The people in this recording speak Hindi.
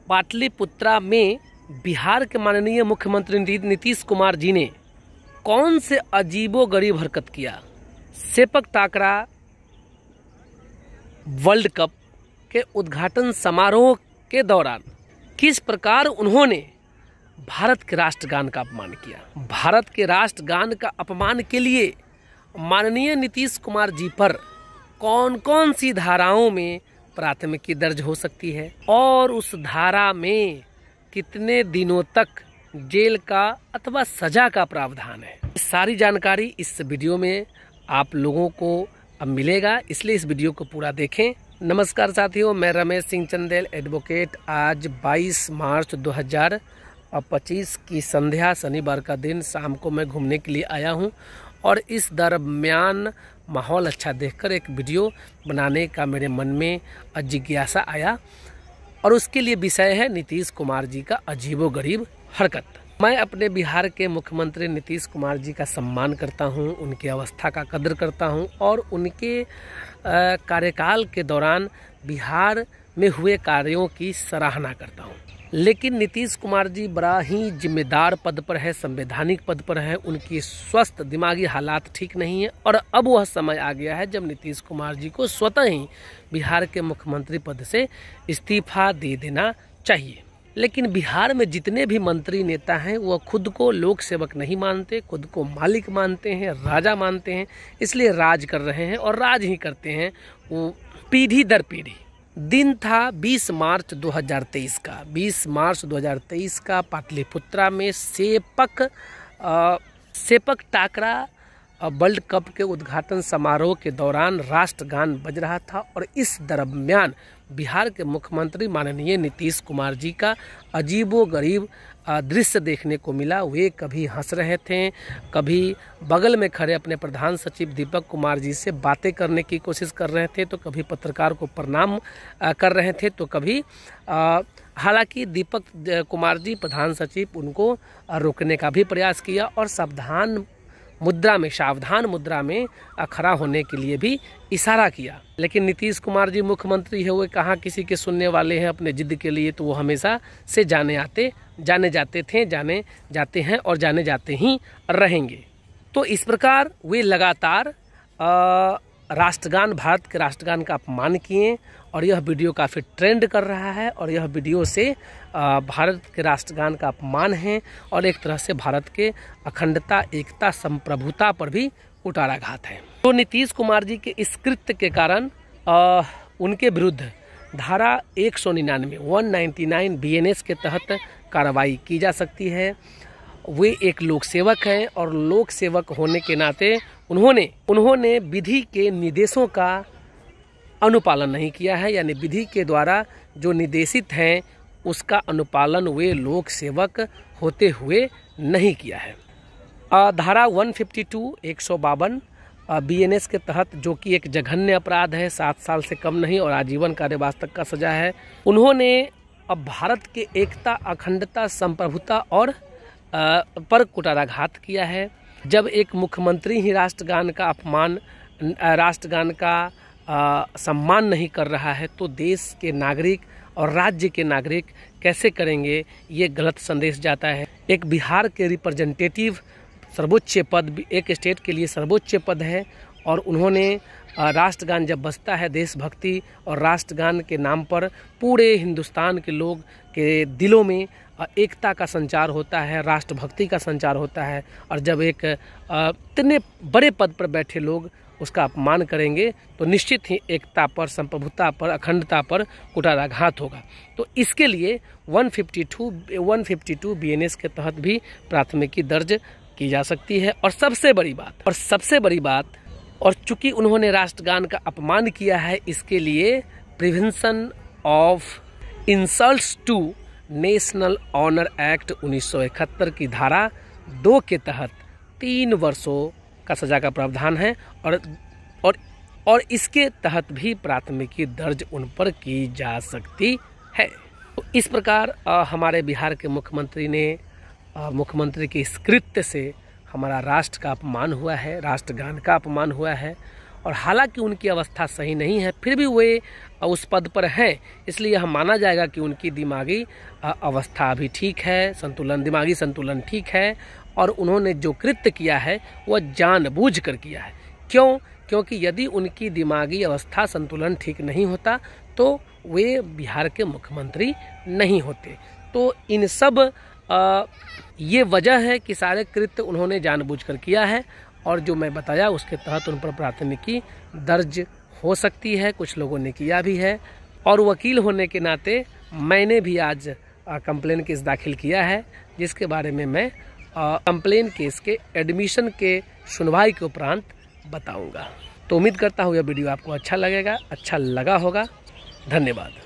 पाटलिपुत्रा में बिहार के माननीय मुख्यमंत्री नीतीश कुमार जी ने कौन से अजीबोगरीब हरकत किया। सेपक टाकरा वर्ल्ड कप के उद्घाटन समारोह के दौरान किस प्रकार उन्होंने भारत के राष्ट्रगान का अपमान किया। भारत के राष्ट्रगान का अपमान के लिए माननीय नीतीश कुमार जी पर कौन कौन सी धाराओं में प्राथमिकी दर्ज हो सकती है और उस धारा में कितने दिनों तक जेल का अथवा सजा का प्रावधान है। सारी जानकारी इस वीडियो में आप लोगों को अब मिलेगा, इसलिए इस वीडियो को पूरा देखें। नमस्कार साथियों, मैं रमेश सिंह चंदेल एडवोकेट। आज 22 मार्च 2025 की संध्या, शनिवार का दिन, शाम को मैं घूमने के लिए आया हूं और इस दरम्यान माहौल अच्छा देखकर एक वीडियो बनाने का मेरे मन में जिज्ञासा आया और उसके लिए विषय है नीतीश कुमार जी का अजीबोगरीब हरकत। मैं अपने बिहार के मुख्यमंत्री नीतीश कुमार जी का सम्मान करता हूं, उनकी अवस्था का कदर करता हूं और उनके कार्यकाल के दौरान बिहार में हुए कार्यों की सराहना करता हूं। लेकिन नीतीश कुमार जी बड़ा ही जिम्मेदार पद पर है, संवैधानिक पद पर है, उनकी स्वस्थ दिमागी हालात ठीक नहीं है और अब वह समय आ गया है जब नीतीश कुमार जी को स्वतः ही बिहार के मुख्यमंत्री पद से इस्तीफा दे देना चाहिए। लेकिन बिहार में जितने भी मंत्री नेता हैं वह खुद को लोक सेवक नहीं मानते, खुद को मालिक मानते हैं, राजा मानते हैं, इसलिए राज कर रहे हैं और राज ही करते हैं वो पीढ़ी दर पीढ़ी। दिन था 20 मार्च 2023 का। 20 मार्च 2023 का पाटलिपुत्रा में सेपक टाकरा वर्ल्ड कप के उद्घाटन समारोह के दौरान राष्ट्रगान बज रहा था और इस दरम्यान बिहार के मुख्यमंत्री माननीय नीतीश कुमार जी का अजीबोगरीब दृश्य देखने को मिला। वे कभी हंस रहे थे, कभी बगल में खड़े अपने प्रधान सचिव दीपक कुमार जी से बातें करने की कोशिश कर रहे थे, तो कभी पत्रकार को प्रणाम कर रहे थे, तो कभी हालांकि दीपक कुमार जी प्रधान सचिव उनको रोकने का भी प्रयास किया और सावधान मुद्रा में खड़ा होने के लिए भी इशारा किया। लेकिन नीतीश कुमार जी मुख्यमंत्री है, वो कहाँ किसी के सुनने वाले हैं अपने जिद के लिए, तो वो हमेशा से जाने जाते हैं और जाने जाते ही रहेंगे। तो इस प्रकार वे लगातार भारत के राष्ट्रगान का अपमान किए और यह वीडियो काफ़ी ट्रेंड कर रहा है और यह वीडियो से भारत के राष्ट्रगान का अपमान है और एक तरह से भारत के अखंडता, एकता, संप्रभुता पर भी कुठाराघात है। तो नीतीश कुमार जी के इस कृत्य के कारण उनके विरुद्ध धारा 199 BNS के तहत कार्रवाई की जा सकती है। वे एक लोक सेवक हैं और लोक सेवक होने के नाते उन्होंने विधि के निर्देशों का अनुपालन नहीं किया है, यानी विधि के द्वारा जो निर्देशित हैं उसका अनुपालन वे लोक सेवक होते हुए नहीं किया है। धारा 152 BNS के तहत, जो कि एक जघन्य अपराध है, 7 साल से कम नहीं और आजीवन कारावास तक का सजा है, उन्होंने अब भारत के एकता, अखंडता, संप्रभुता और पर कुठाराघात किया है। जब एक मुख्यमंत्री ही राष्ट्रगान का सम्मान नहीं कर रहा है तो देश के नागरिक और राज्य के नागरिक कैसे करेंगे, ये गलत संदेश जाता है। एक बिहार के रिप्रेजेंटेटिव सर्वोच्च पद, एक स्टेट के लिए सर्वोच्च पद है और उन्होंने राष्ट्रगान जब बजता है, देशभक्ति और राष्ट्रगान के नाम पर पूरे हिंदुस्तान के लोग के दिलों में एकता का संचार होता है, राष्ट्रभक्ति का संचार होता है और जब एक इतने बड़े पद पर बैठे लोग उसका अपमान करेंगे तो निश्चित ही एकता पर, संप्रभुता पर, अखंडता पर कुठाराघात होगा। तो इसके लिए 152 BNS के तहत भी प्राथमिकी दर्ज की जा सकती है। और सबसे बड़ी बात और चूंकि उन्होंने राष्ट्रगान का अपमान किया है, इसके लिए prevention of insults to national honour act 1971 की धारा 2 के तहत 3 वर्षों का सजा का प्रावधान है और इसके तहत भी प्राथमिकी दर्ज उन पर की जा सकती है। तो इस प्रकार हमारे बिहार के मुख्यमंत्री के इस कृत्य से हमारा राष्ट्र का अपमान हुआ है, राष्ट्रगान का अपमान हुआ है और हालांकि उनकी अवस्था सही नहीं है फिर भी वे उस पद पर हैं, इसलिए हम माना जाएगा कि उनकी दिमागी अवस्था भी ठीक है, दिमागी संतुलन ठीक है और उन्होंने जो कृत्य किया है वह जानबूझकर किया है। क्यों? क्योंकि यदि उनकी दिमागी अवस्था संतुलन ठीक नहीं होता तो वे बिहार के मुख्यमंत्री नहीं होते। तो इन सब ये वजह है कि सारे कृत्य उन्होंने जानबूझकर किया है और जो मैं बताया उसके तहत उन पर प्राथमिकी दर्ज हो सकती है, कुछ लोगों ने किया भी है। और वकील होने के नाते मैंने भी आज कंप्लेन केस दाखिल किया है, जिसके बारे में मैं कंप्लेन केस के एडमिशन के सुनवाई के उपरांत बताऊंगा। तो उम्मीद करता हूँ यह वीडियो आपको अच्छा लगा होगा। धन्यवाद।